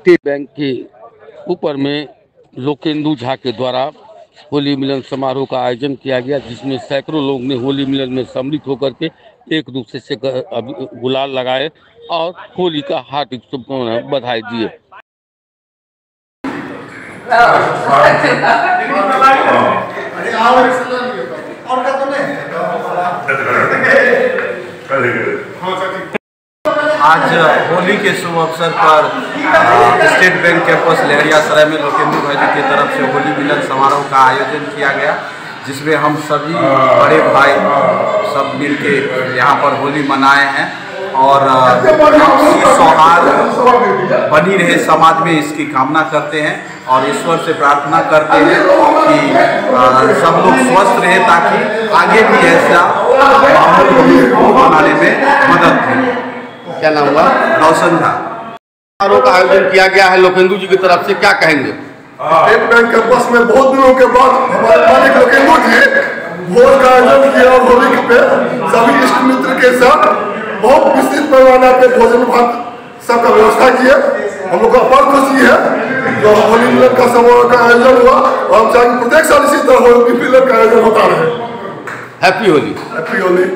State bank के ऊपर में लोकेंदु झा के द्वारा होली मिलन समारोह का आयोजन किया गया, जिसमें सैकड़ों लोग ने होली मिलन में सम्मिलित होकर के एक दूसरे से गुलाल लगाए और होली का हार्दिक बधाई दिए। आज होली के शुभ अवसर पर स्टेट बैंक कैंपस लहरियासराय में लोकेंदु भाई जी की तरफ से होली मिलन समारोह का आयोजन किया गया, जिसमें हम सभी बड़े भाई सब मिलके यहाँ पर होली मनाए हैं और सौहार्द बनी रहे समाज में, इसकी कामना करते हैं और ईश्वर से प्रार्थना करते हैं कि सब लोग स्वस्थ रहे ताकि आगे भी ऐसा मनाने में मदद मिले। क्या नाम हुआ? रोशन झा। समारोह का आयोजन किया गया है लोकेंदु जी की तरफ से, क्या कहेंगे? स्टेट बैंक कैंपस में बहुत दिनों के बाद हमारे मालिक लोकेंदु जी भोज का आयोजन किया और होली पे सभी इष्ट मित्र के साथ बहुत विस्तृत पैमाना पे भोजन भात सबका व्यवस्था किया। हम लोग को अपार खुशी है जो होली मिलन का समारोह का आयोजन हुआ और हम चाहेंगे प्रत्येक साल इसी तरह होली मिलन का आयोजन होता रहे। हैप्पी होली। हैप्पी होली।